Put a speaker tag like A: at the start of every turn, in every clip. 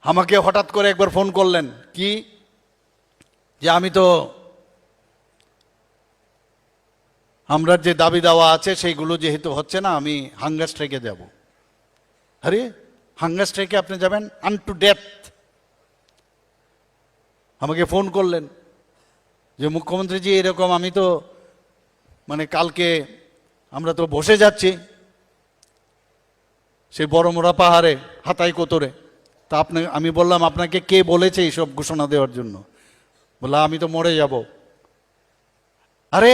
A: আমাকে হঠাৎ করে একবার ফোন করলেন কি যে আমি তো আমরা যে দাবি দাওয়া আছে সেইগুলো যেহেতু হচ্ছে না, আমি হাঙ্গার স্ট্রাইকে যাব। আরে হাঙ্গার স্ট্রাইকে আপনি যাবেন? আনটু ডেথ। আমাকে ফোন করলেন যে মুখ্যমন্ত্রীজি এরকম, আমি তো মানে কালকে আমরা তো বসে যাচ্ছি সেই বড়মোড়া পাহাড়ে হাতাই কোতরে, তা আমি বললাম আপনাকে কে বলেছে এইসব ঘোষণা দেওয়ার জন্য? বললা আমি তো মরে যাব। আরে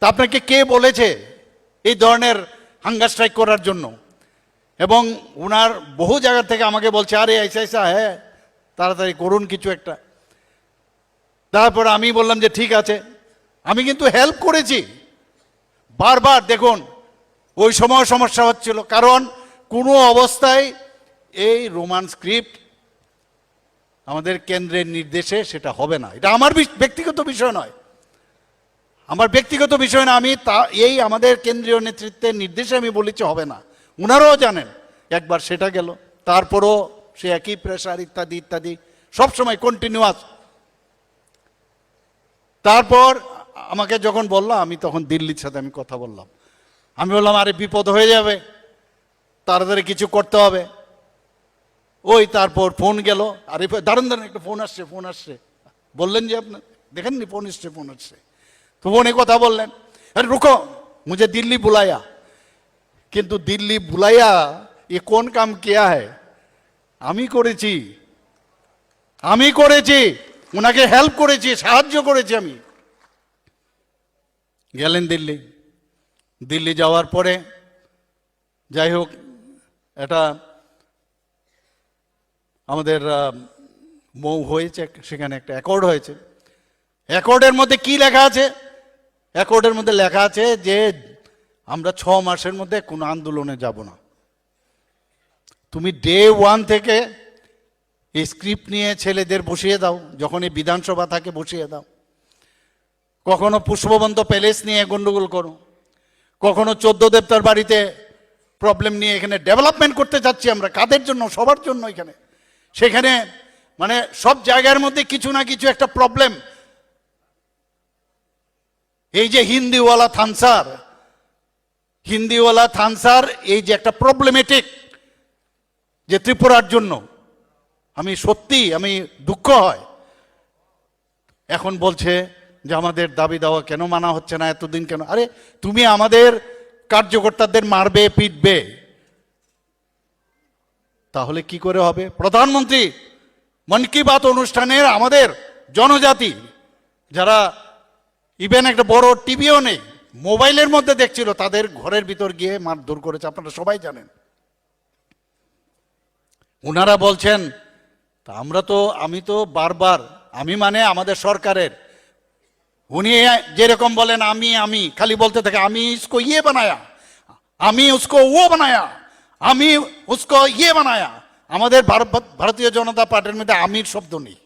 A: তা আপনাকে কে বলেছে এই ধরনের হাঙ্গার স্ট্রাইক করার জন্য? এবং ওনার বহু জায়গা থেকে আমাকে বলছে আরে ऐसा ऐसा হ্যাঁ তাড়াতাড়ি করুন কিছু একটা। তারপর আমি বললাম যে ঠিক আছে, আমি কিন্তু হেল্প করেছি বারবার। দেখুন ওই সময় সমস্যা হচ্ছিল, কারণ কোনো অবস্থায় এই রোমান স্ক্রিপ্ট আমাদের কেন্দ্রের নির্দেশে সেটা হবে না। এটা আমার ব্যক্তিগত বিষয় নয়, আমার ব্যক্তিগত বিষয় না। আমি এই আমাদের কেন্দ্রীয় নেতৃত্বের নির্দেশে আমি বলেছি হবে না, ওনারাও জানেন। একবার সেটা গেল, তারপরও সে একই প্রেশার ইত্যাদি ইত্যাদি সবসময় কন্টিনিউয়াস। তারপর আমাকে যখন বললো, আমি তখন দিল্লির সাথে আমি কথা বললাম। আমি বললাম আরে বিপদ হয়ে যাবে, তাড়াতাড়ি কিছু করতে হবে। ওই তারপর ফোন গেল, আরে দারুণ দারুণ একটা ফোন আসছে। বললেন যে আপনার দেখেননি ফোন আসছে। তো ফোনে কথা বললেন, আরে রুকো মুঝে দিল্লি বুলায়া। কিন্তু দিল্লি বুলাইয়া এ কোন কাম কিয়া হ্যায়? আমি করেছি, ওনাকে হেল্প করেছি, সাহায্য করেছি আমি। গেলেন দিল্লি যাওয়ার পরে যাই হোক, এটা আমাদের মৌ হয়েছে, সেখানে একটা অ্যাকর্ড হয়েছে। অ্যাকর্ডের মধ্যে কি লেখা আছে? অ্যাকর্ডের মধ্যে লেখা আছে যে আমরা 6 মাসের মধ্যে কোনো আন্দোলনে যাব না। তুমি ডে 1 থেকে এই স্ক্রিপ্ট নিয়ে ছেলেদের বসিয়ে দাও, যখন এই বিধানসভা থাকে বসিয়ে দাও। কখনো পুষ্পবন্ত প্যালেস নিয়ে গন্ডগোল করো, কখনো 14 দেবতার বাড়িতে প্রবলেম নিয়ে এখানে ডেভেলপমেন্ট করতে যাচ্ছি আমরা। কাদের জন্য? সবার জন্য। এখানে সেখানে মানে সব জায়গার মধ্যে কিছু না কিছু একটা প্রবলেম। এই যে হিন্দিওয়ালা থানসার এই যে একটা প্রবলেমেটিক যে ত্রিপুরার জন্য, আমি দুঃখ হয়। এখন বলছে যে আমাদের দাবি দাওয়া কেন মানা হচ্ছে না, এতদিন কেন? আরে তুমি আমাদের কার্যকর্তাদের মারবে, পিটবে, তাহলে কি করে হবে? প্রধানমন্ত্রী মন কি বাত অনুষ্ঠানের আমাদের জনজাতি যারা ইভেন একটা বড় টিভিও নেই, মোবাইলের মধ্যে দেখছিল, তাদের ঘরের ভিতর গিয়ে মারধর করেছে, আপনারা সবাই জানেন। ওনারা বলছেন আমি তো বারবার, আমি মানে আমাদের সরকারের, উনি যেরকম বলেন আমি খালি বলতে থাকে আমি ইসকো ইয়ে বানায়া, আমি উসকো ও বানায়া, আমি উসকো ইয়ে বানায়া। আমাদের ভারতীয় জনতা পার্টির মধ্যে আমির শব্দ নেই।